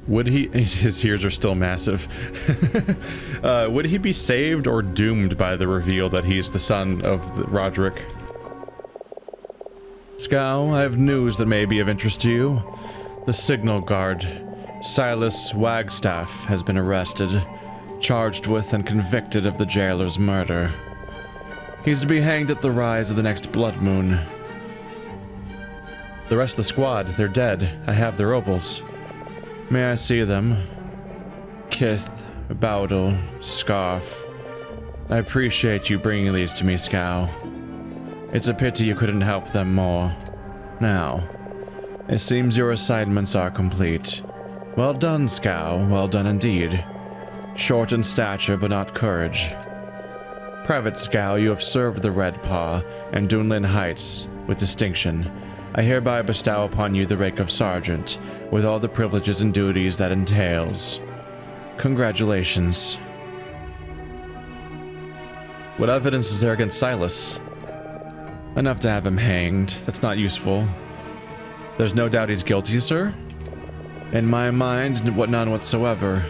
Would he... His ears are still massive. Would he be saved or doomed by the reveal that he's the son of Roderick? Scow, I have news that may be of interest to you. The signal guard, Silas Wagstaff, has been arrested, charged with and convicted of the jailer's murder. He's to be hanged at the rise of the next blood moon. The rest of the squad, they're dead. I have their opals. May I see them? Kith, Bowdle, Scarf. I appreciate you bringing these to me, Scow. It's a pity you couldn't help them more. Now, it seems your assignments are complete. Well done, Scow, well done indeed. Short in stature, but not courage. Private Scow, you have served the Red Paw and Dwindling Heights with distinction. I hereby bestow upon you the rank of Sergeant, with all the privileges and duties that entails. Congratulations. What evidence is there against Silas? Enough to have him hanged. That's not useful. There's no doubt he's guilty, sir? In my mind, none whatsoever.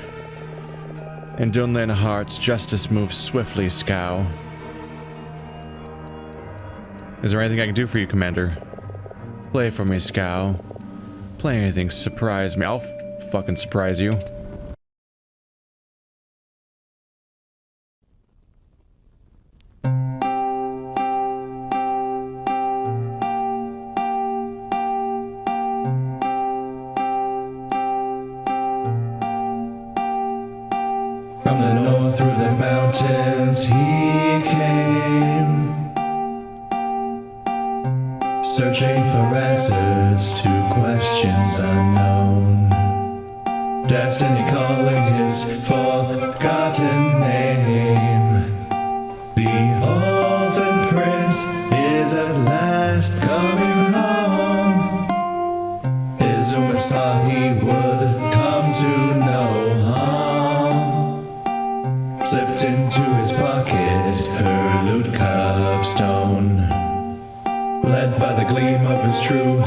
In Dwindling Hearts, justice moves swiftly, Scow. Is there anything I can do for you, Commander? Play for me, Scow. Play anything, surprise me. I'll fucking surprise you. From the north through the mountains he came, searching for answers to questions unknown. Destiny calling his forgotten name. The orphan prince is at last coming home. His woman saw he would come to no harm. Slipped into his pocket her loot cup stone, led by the gleam of his true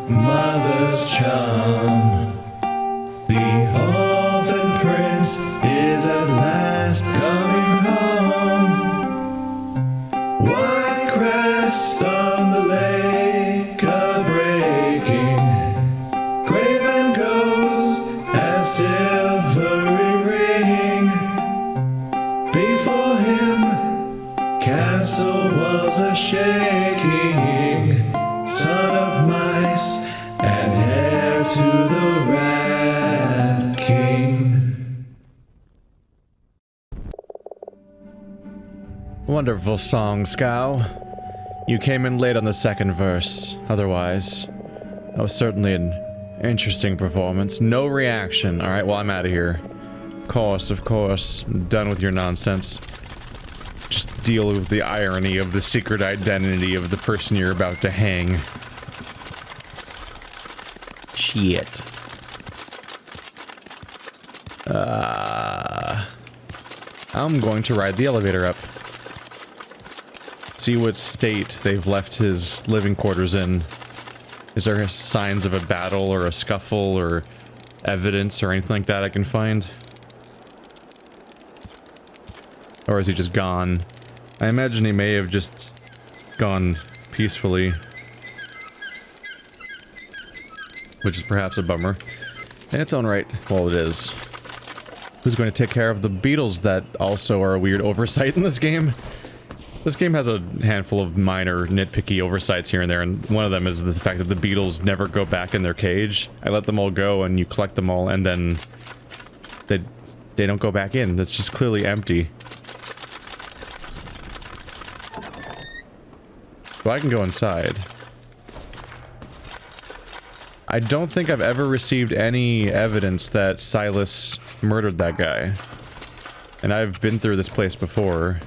mother's charm. The orphan prince is at last coming home. White crest on the lake a-breaking, graven goes as silvery ring. Before him, castle walls are shaking, son of mice and heir to the Rat King. Wonderful song, Scow. You came in late on the second verse. Otherwise, that was certainly an interesting performance. No reaction. Alright, well, I'm out of here. Of course. I'm done with your nonsense. Just deal with the irony of the secret identity of the person you're about to hang. Shit. I'm going to ride the elevator up. See what state they've left his living quarters in. Is there signs of a battle or a scuffle or evidence or anything like that I can find? Or is he just gone? I imagine he may have just gone peacefully. Which is perhaps a bummer. In its own right, well, it is. Who's going to take care of the beetles that also are a weird oversight in this game? This game has a handful of minor nitpicky oversights here and there, and one of them is the fact that the beetles never go back in their cage. I let them all go, and you collect them all, and then they don't go back in. That's just clearly empty. So I can go inside. I don't think I've ever received any evidence that Silas murdered that guy. And I've been through this place before.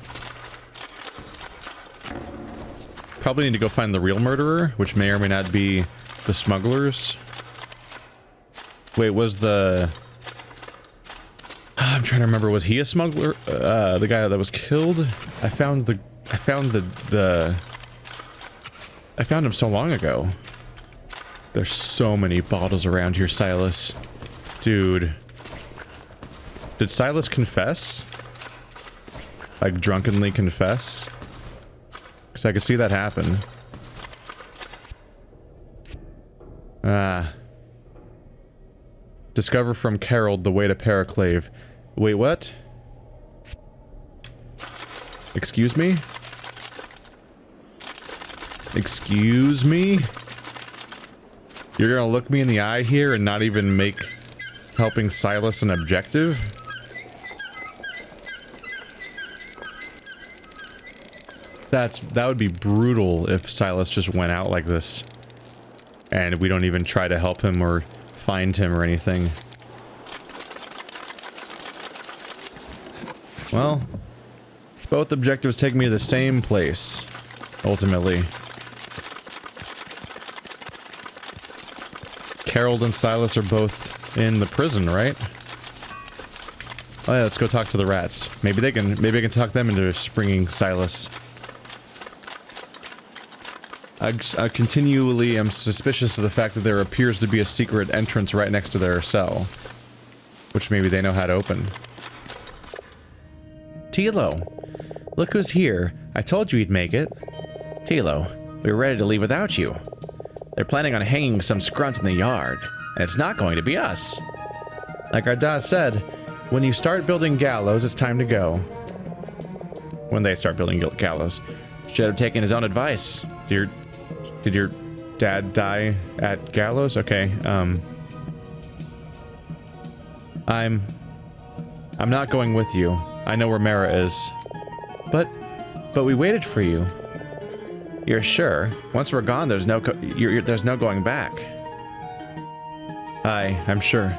Probably need to go find the real murderer, which may or may not be the smugglers. Wait, was the... I'm trying to remember, was he a smuggler? The guy that was killed? I found him so long ago. There's so many bottles around here, Silas. Dude. Did Silas confess? Like, drunkenly confess? Because I could see that happen. Discover from Carol the way to Periclave. Wait, what? Excuse me? Excuse me? You're gonna look me in the eye here and not even make helping Silas an objective? That would be brutal if Silas just went out like this. And we don't even try to help him or find him or anything. Well, both objectives take me to the same place, ultimately. Carol and Silas are both in the prison, right? Oh yeah, let's go talk to the rats. Maybe I can talk them into springing Silas. I continually am suspicious of the fact that there appears to be a secret entrance right next to their cell. Which maybe they know how to open. Tilo! Look who's here. I told you he'd make it. Tilo, we were ready to leave without you. They're planning on hanging some scrunt in the yard, and it's not going to be us. Like our dad said, when you start building gallows, it's time to go. When they start building gallows. Should have taken his own advice. Did your dad die at gallows? Okay, I'm not going with you. I know where Merra is. But we waited for you. You're sure? Once we're gone, there's no going back. I'm sure.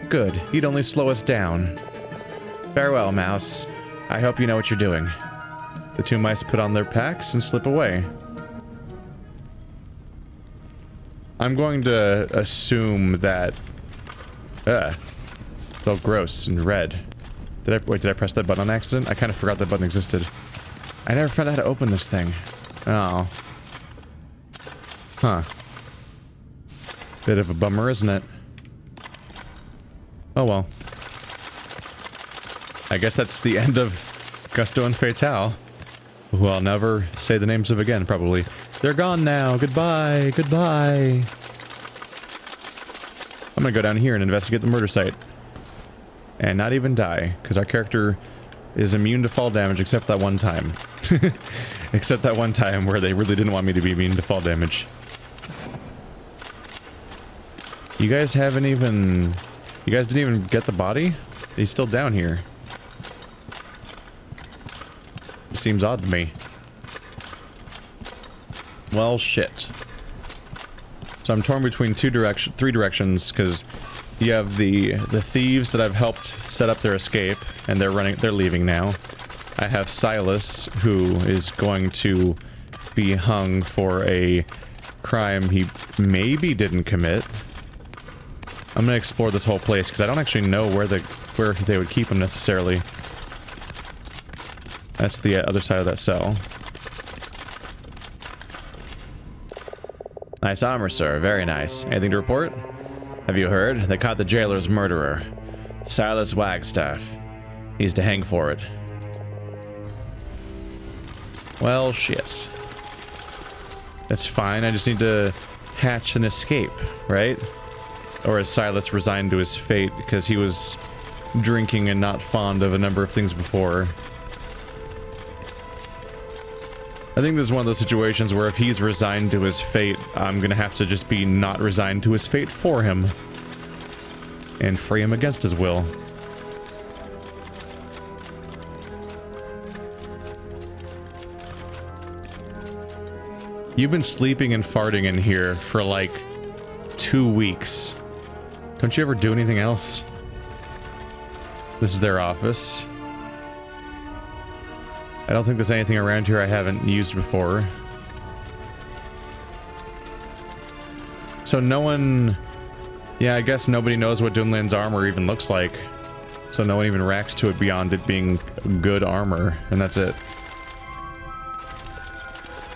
Good. You'd only slow us down. Farewell, mouse. I hope you know what you're doing. The two mice put on their packs and slip away. I'm going to assume that... felt gross and red. Did I press that button on accident? I kind of forgot that button existed. I never found out how to open this thing. Oh. Huh. Bit of a bummer, isn't it? Oh well. I guess that's the end of Gusto and Fatale, who I'll never say the names of again, probably. They're gone now. Goodbye. Goodbye. I'm gonna go down here and investigate the murder site. And not even die, because our character is immune to fall damage except that one time. Except that one time where they really didn't want me to be immune to fall damage. You guys haven't even... You guys didn't even get the body? He's still down here. It seems odd to me. Well, shit. So I'm torn between three directions, because you have the thieves that I've helped set up their escape, and they're leaving now. I have Silas, who is going to be hung for a crime he maybe didn't commit. I'm gonna explore this whole place, because I don't actually know where they would keep him necessarily. That's the other side of that cell. Nice armor, sir. Very nice. Anything to report? Have you heard? They caught the jailer's murderer. Silas Wagstaff. He's to hang for it. Well, shit. That's fine. I just need to hatch an escape, right? Or is Silas resigned to his fate because he was drinking and not fond of a number of things before? I think this is one of those situations where if he's resigned to his fate, I'm gonna have to just be not resigned to his fate for him. And free him against his will. You've been sleeping and farting in here for like 2 weeks. Don't you ever do anything else? This is their office. I don't think there's anything around here I haven't used before. So no one... Yeah, I guess nobody knows what Dwindling's armor even looks like. So no one even racks to it beyond it being good armor, and that's it.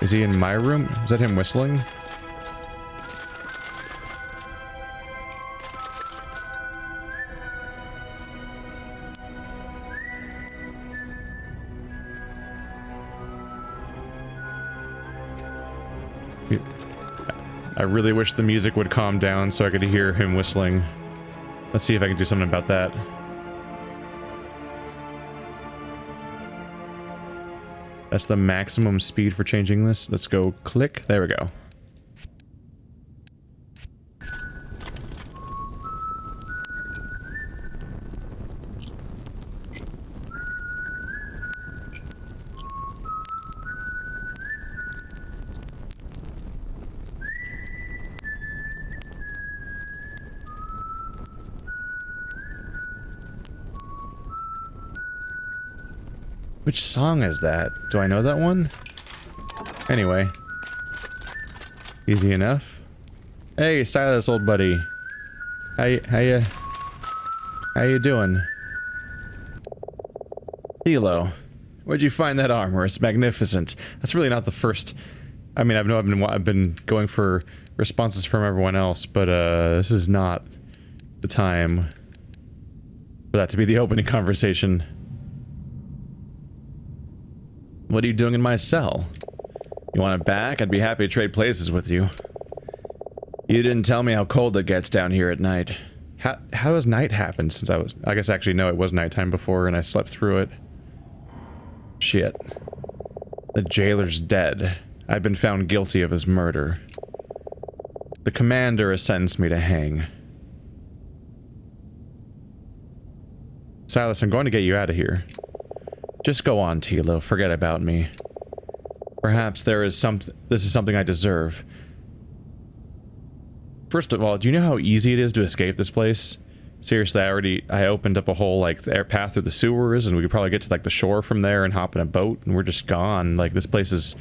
Is he in my room? Is that him whistling? I really wish the music would calm down so I could hear him whistling. Let's see if I can do something about that. That's the maximum speed for changing this. Let's go click. There we go. Which song is that? Do I know that one? Anyway. Easy enough. Hey, Silas, old buddy. How you doing? Tilo, where'd you find that armor? It's magnificent. That's really not the first... I mean, I've been going for responses from everyone else, but this is not the time for that to be the opening conversation. What are you doing in my cell? You want it back? I'd be happy to trade places with you. You didn't tell me how cold it gets down here at night. How has night happened since I guess actually no, it was nighttime before and I slept through it. Shit. The jailer's dead. I've been found guilty of his murder. The commander has sentenced me to hang. Silas, I'm going to get you out of here. Just go on, Tilo. Forget about me. Perhaps this is something I deserve. First of all, do you know how easy it is to escape this place? Seriously, I opened up a whole, like, air path through the sewers, and we could probably get to, like, the shore from there and hop in a boat, and we're just gone. Like, this place it's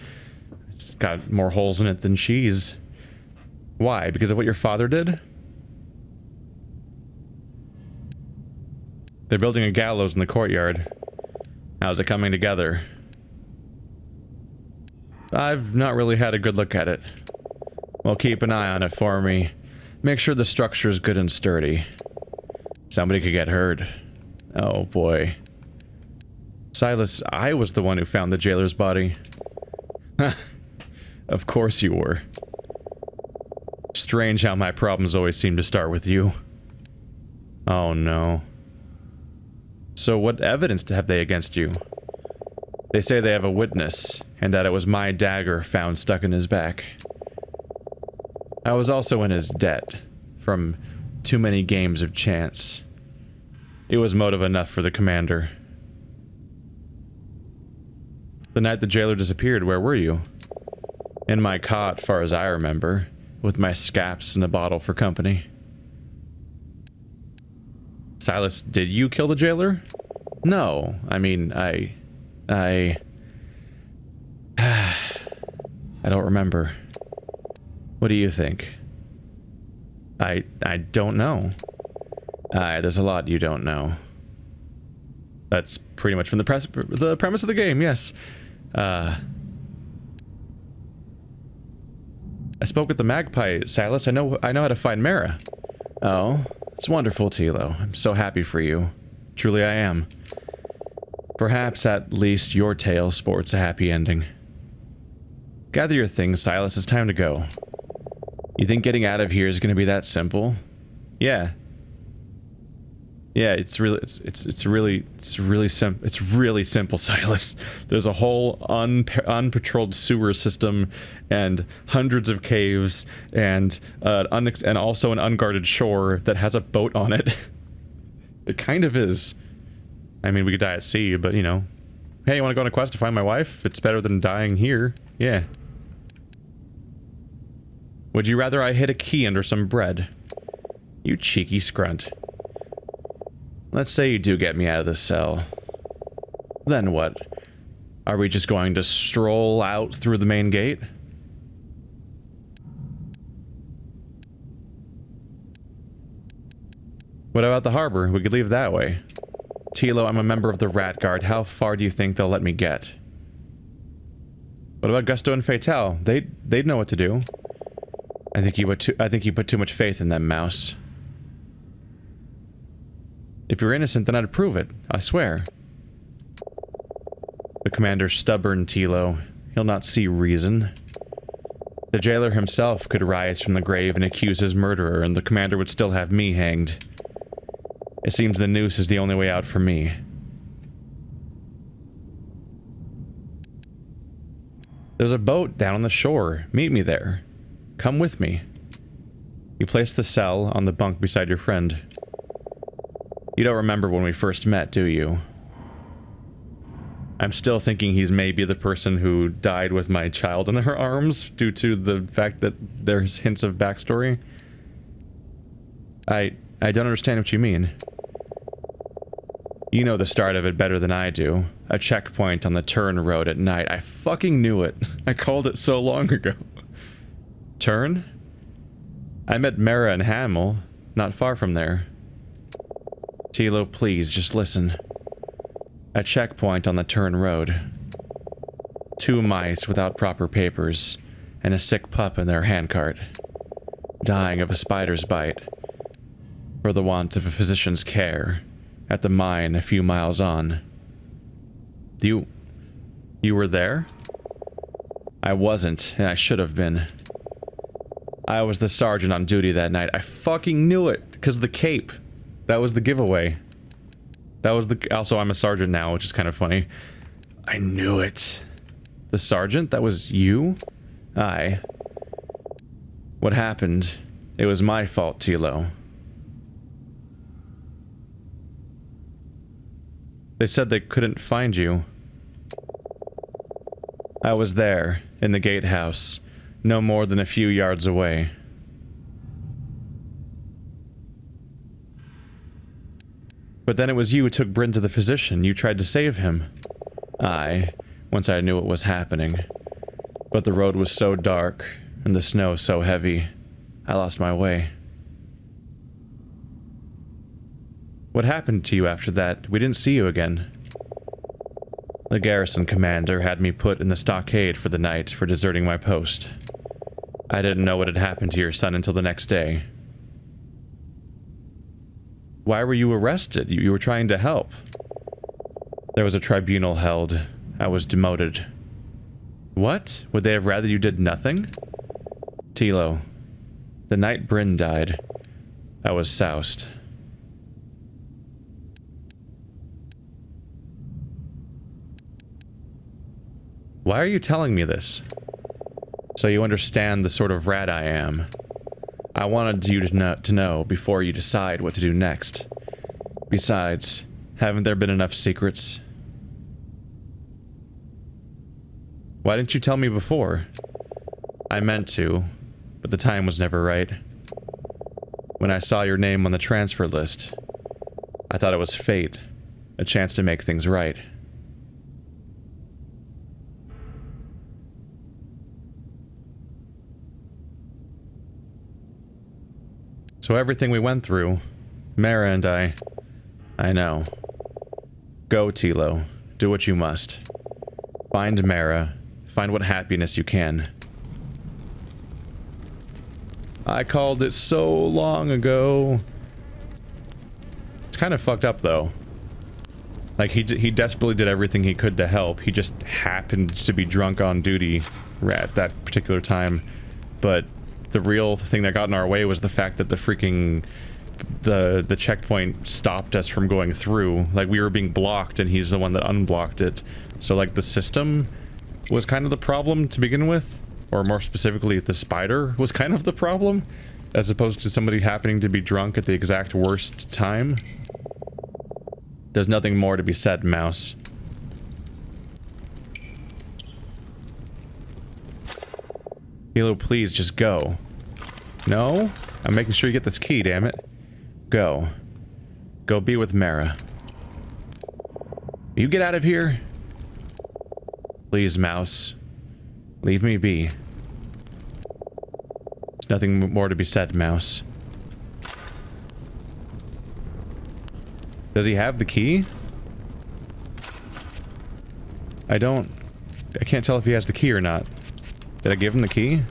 got more holes in it than cheese. Why? Because of what your father did? They're building a gallows in the courtyard. How's it coming together? I've not really had a good look at it. Well, keep an eye on it for me. Make sure the structure is good and sturdy. Somebody could get hurt. Oh boy. Silas, I was the one who found the jailer's body. Of course you were. Strange how my problems always seem to start with you. Oh no. So what evidence have they against you? They say they have a witness, and that it was my dagger found stuck in his back. I was also in his debt, from too many games of chance. It was motive enough for the commander. The night the jailer disappeared, where were you? In my cot, far as I remember, with my scaps and a bottle for company. Silas, did you kill the jailer? No, I mean, I don't remember. What do you think? I don't know. There's a lot you don't know. That's pretty much from the premise of the game, yes. I spoke with the magpie, Silas. I know how to find Merra. Oh, it's wonderful, Tilo. I'm so happy for you. Truly I am. Perhaps at least your tale sports a happy ending. Gather your things, Silas. It's time to go. You think getting out of here is going to be that simple? Yeah. Yeah, it's really simple, Silas. There's a whole unpatrolled sewer system and hundreds of caves and also an unguarded shore that has a boat on it. It kind of is. I mean, we could die at sea, but you know. Hey, you want to go on a quest to find my wife? It's better than dying here. Yeah. Would you rather I hid a key under some bread? You cheeky scrunt. Let's say you do get me out of the cell. Then what? Are we just going to stroll out through the main gate? What about the harbor? We could leave that way. Tilo, I'm a member of the Rat Guard. How far do you think they'll let me get? What about Gusto and Fatale? They'd know what to do. I think you put too much faith in them, Mouse. If you're innocent, then I'd prove it. I swear. The commander's stubborn, Tilo. He'll not see reason. The jailer himself could rise from the grave and accuse his murderer, and the commander would still have me hanged. It seems the noose is the only way out for me. There's a boat down on the shore. Meet me there. Come with me. You place the cell on the bunk beside your friend. You don't remember when we first met, do you? I'm still thinking he's maybe the person who died with my child in her arms due to the fact that there's hints of backstory. I don't understand what you mean. You know the start of it better than I do. A checkpoint on the turn road at night. I fucking knew it. I called it so long ago. Turn? I met Merra and Hamel, not far from there. Tilo, please, just listen. A checkpoint on the turn road. 2 mice without proper papers, and a sick pup in their handcart. Dying of a spider's bite. For the want of a physician's care. At the mine a few miles on. You were there? I wasn't, and I should have been. I was the sergeant on duty that night. I fucking knew it, because of the cape. That was the giveaway. That was the... Also, I'm a sergeant now, which is kind of funny. I knew it. The sergeant? That was you? Aye. What happened? It was my fault, Tilo. They said they couldn't find you. I was there, in the gatehouse, no more than a few yards away. But then it was you who took Bryn to the physician. You tried to save him. Aye, once I knew what was happening. But the road was so dark, and the snow so heavy, I lost my way. What happened to you after that? We didn't see you again. The garrison commander had me put in the stockade for the night for deserting my post. I didn't know what had happened to your son until the next day. Why were you arrested? You were trying to help. There was a tribunal held. I was demoted. What? Would they have rather you did nothing? Tilo, the night Bryn died, I was soused. Why are you telling me this? So you understand the sort of rat I am. I wanted you to know before you decide what to do next. Besides, haven't there been enough secrets? Why didn't you tell me before? I meant to, but the time was never right. When I saw your name on the transfer list, I thought it was fate, a chance to make things right. So everything we went through, Merra and I know. Go, Tilo. Do what you must. Find Merra. Find what happiness you can. I called it so long ago. It's kind of fucked up, though. Like, he desperately did everything he could to help. He just happened to be drunk on duty at that particular time. But the real thing that got in our way was the fact that the freaking... the checkpoint stopped us from going through. Like, we were being blocked, and he's the one that unblocked it. So, like, the system was kind of the problem to begin with. Or more specifically, the spider was kind of the problem. As opposed to somebody happening to be drunk at the exact worst time. There's nothing more to be said, Mouse. Tilo, please, just go. No? I'm making sure you get this key, damn it. Go. Go be with Merra. You get out of here? Please, Mouse. Leave me be. There's nothing more to be said, Mouse. Does he have the key? I can't tell if he has the key or not. Did I give him the key?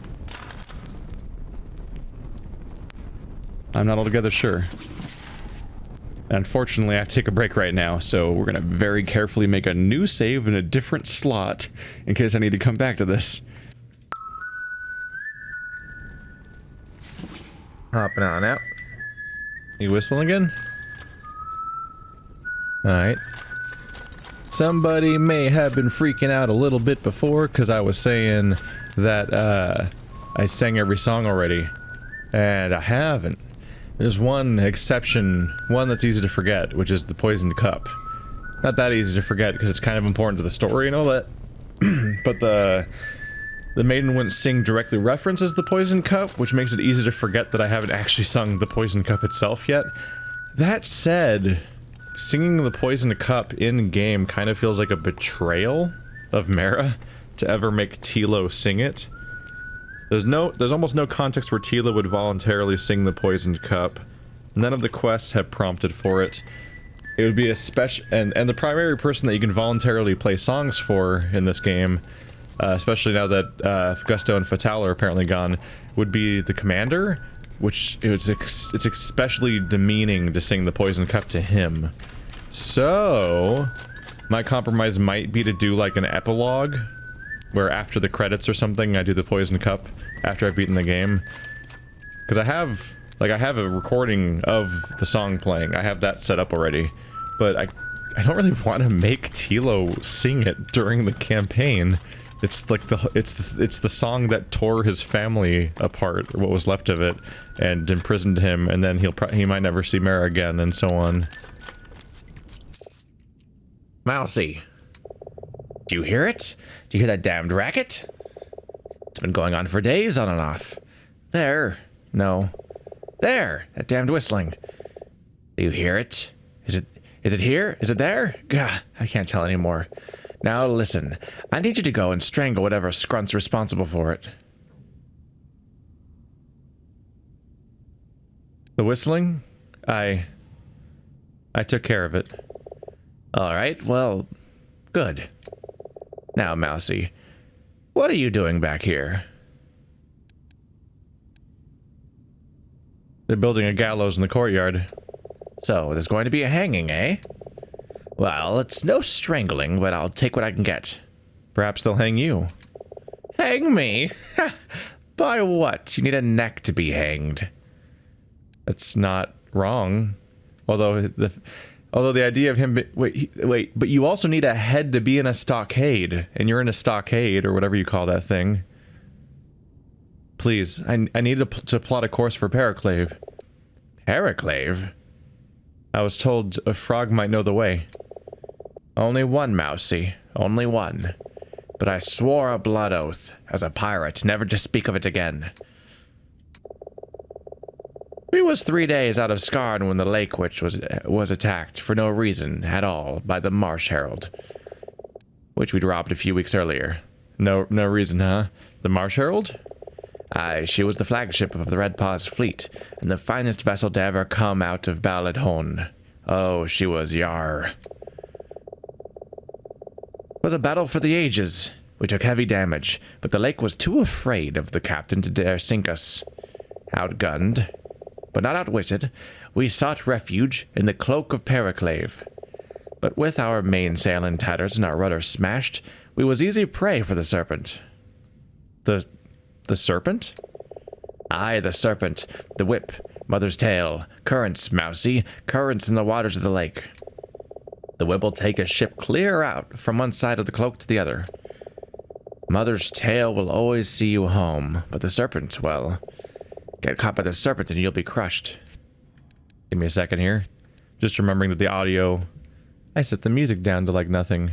I'm not altogether sure. Unfortunately, I have to take a break right now, so we're gonna very carefully make a new save in a different slot in case I need to come back to this. Hopping on out. You whistling again? Alright. Somebody may have been freaking out a little bit before because I was saying that I sang every song already. And I haven't. There's one exception, one that's easy to forget, which is the poisoned cup. Not that easy to forget because it's kind of important to the story and all that. But the maiden wouldn't sing directly references the poisoned cup, which makes it easy to forget that I haven't actually sung the poisoned cup itself yet. That said, singing the poisoned cup in-game kind of feels like a betrayal of Merra to ever make Tilo sing it. There's almost no context where Tilo would voluntarily sing the poisoned cup. None of the quests have prompted for it. It would be a special, and the primary person that you can voluntarily play songs for in this game, especially now that Gusto and Fatale are apparently gone, would be the commander, which it's especially demeaning to sing the poison cup to him. So my compromise might be to do like an epilogue, where after the credits or something, I do the poison cup after I've beaten the game, because I have a recording of the song playing. I have that set up already. But I don't really want to make Tilo sing it during the campaign. It's like it's the song that tore his family apart, or what was left of it, and imprisoned him, and then he might never see Merra again, and so on. Mousy, do you hear it? Do you hear that damned racket? It's been going on for days, on and off. There, no, there, that damned whistling. Do you hear it? Is it here? Is it there? Gah, I can't tell anymore. Now listen, I need you to go and strangle whatever scrunt's responsible for it. The whistling? I took care of it. Alright, well, good. Now, Mousy, what are you doing back here? They're building a gallows in the courtyard. So, there's going to be a hanging, eh? Well, it's no strangling, but I'll take what I can get. Perhaps they'll hang you. Hang me? By what? You need a neck to be hanged. That's not wrong. Although the idea of him... Wait, but you also need a head to be in a stockade, and you're in a stockade, or whatever you call that thing. Please, I need to plot a course for Periclave. Periclave? I was told a frog might know the way. Only one, Mousy. Only one. But I swore a blood oath, as a pirate, never to speak of it again. We was 3 days out of Scarn when the Lake Witch was attacked, for no reason at all, by the Marsh Herald, which we'd robbed a few weeks earlier. No reason, huh? The Marsh Herald? Aye, she was the flagship of the Red Paw's fleet, and the finest vessel to ever come out of Ballard. Oh, she was yar. It was a battle for the ages. We took heavy damage, but the lake was too afraid of the captain to dare sink us. Outgunned, but not outwitted, we sought refuge in the cloak of Periclave. But with our mainsail in tatters and our rudder smashed, we was easy prey for the serpent. The serpent? Aye, the serpent, the whip, mother's tail, currents, Mousy, currents in the waters of the lake. The whip will take a ship clear out from one side of the cloak to the other. Mother's tail will always see you home, but the serpent, well, get caught by the serpent and you'll be crushed. Give me a second here. Just remembering that the audio... I set the music down to like nothing.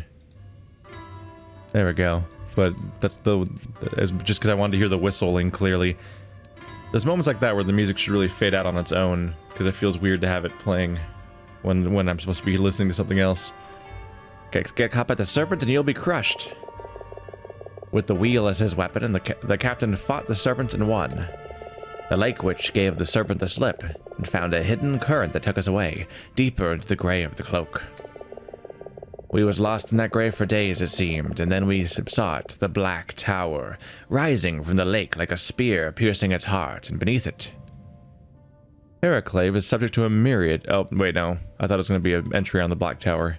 There we go. But that's just because I wanted to hear the whistling clearly. There's moments like that where the music should really fade out on its own, because it feels weird to have it playing when I'm supposed to be listening to something else. Get caught by the serpent and you'll be crushed. With the wheel as his weapon, and the captain fought the serpent and won. The Lake Witch gave the serpent the slip, and found a hidden current that took us away, deeper into the grave of the cloak. We was lost in that grave for days, it seemed, and then we saw it, the Black Tower, rising from the lake like a spear piercing its heart, and beneath it... Periclave is subject to a myriad... Oh, wait, no. I thought it was going to be an entry on the Black Tower.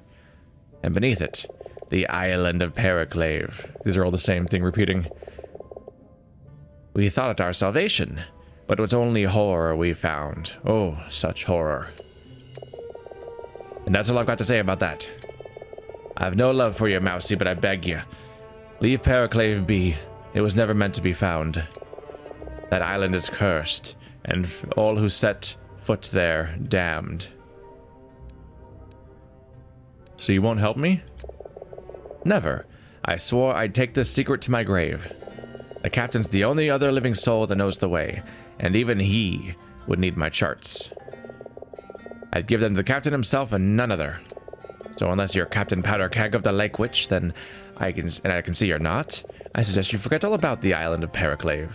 And beneath it, the Island of Periclave. These are all the same thing repeating. We thought it our salvation. But it was only horror we found. Oh, such horror. And that's all I've got to say about that. I have no love for you, Mousy, but I beg you. Leave Periclave be. It was never meant to be found. That island is cursed, and all who set foot there, damned. So you won't help me? Never. I swore I'd take this secret to my grave. The captain's the only other living soul that knows the way, and even he would need my charts. I'd give them to the captain himself and none other. So unless you're Captain Powder Keg of the Lake Witch, then I can see you're not, I suggest you forget all about the island of Periclave.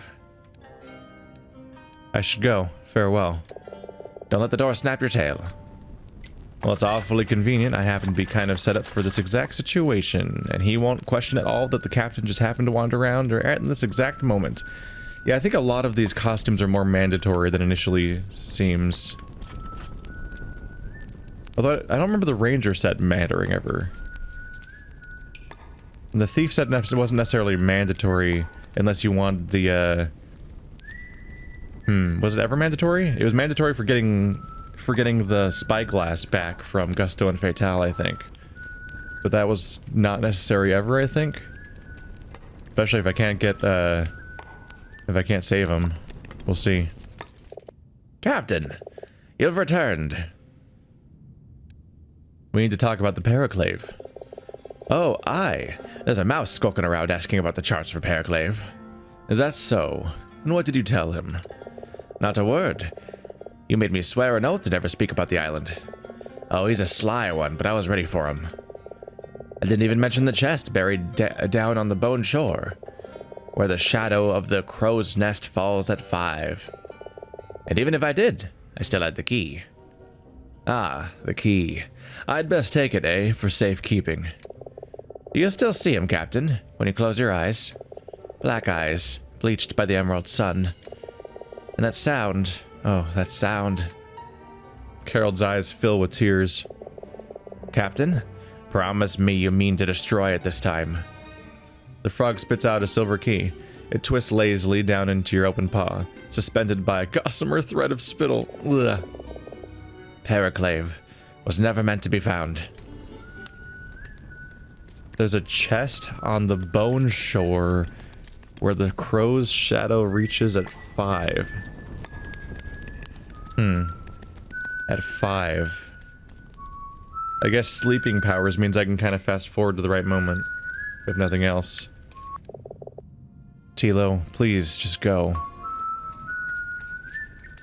I should go. Farewell. Don't let the door snap your tail. Well, it's awfully convenient. I happen to be kind of set up for this exact situation, and he won't question at all that the captain just happened to wander around or at this exact moment. Yeah, I think a lot of these costumes are more mandatory than initially seems. Although I don't remember the ranger set mattering ever. And the thief set wasn't necessarily mandatory unless you wanted the, was it ever mandatory? It was mandatory for getting the spyglass back from Gusto and Fatale, I think. But that was not necessary ever, I think. Especially if I can't get, if I can't save him. We'll see. Captain! You've returned! We need to talk about the Periclave. Oh, aye. There's a mouse skulking around asking about the charts for Periclave. Is that so? And what did you tell him? Not a word. You made me swear an oath to never speak about the island. Oh, he's a sly one, but I was ready for him. I didn't even mention the chest buried down on the bone shore, where the shadow of the crow's nest falls at 5. And even if I did, I still had the key. Ah, the key. I'd best take it, eh, for safekeeping. You still see him, Captain, when you close your eyes. Black eyes, bleached by the emerald sun. And that sound, oh, that sound. Carol's eyes fill with tears. Captain, promise me you mean to destroy it this time. The frog spits out a silver key. It twists lazily down into your open paw, suspended by a gossamer thread of spittle. Ugh. Periclave was never meant to be found. There's a chest on the bone shore where the crow's shadow reaches at 5. At 5. I guess sleeping powers means I can kind of fast forward to the right moment, if nothing else. Tilo, please, just go.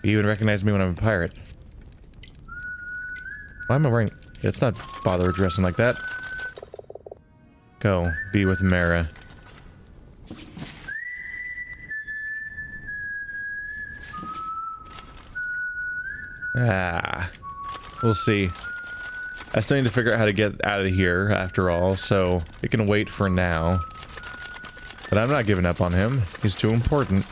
You even recognize me when I'm a pirate. Why am I wearing... It's not bother dressing like that. Go, be with Merra. Ah. We'll see. I still need to figure out how to get out of here, after all, so it can wait for now. But I'm not giving up on him. He's too important.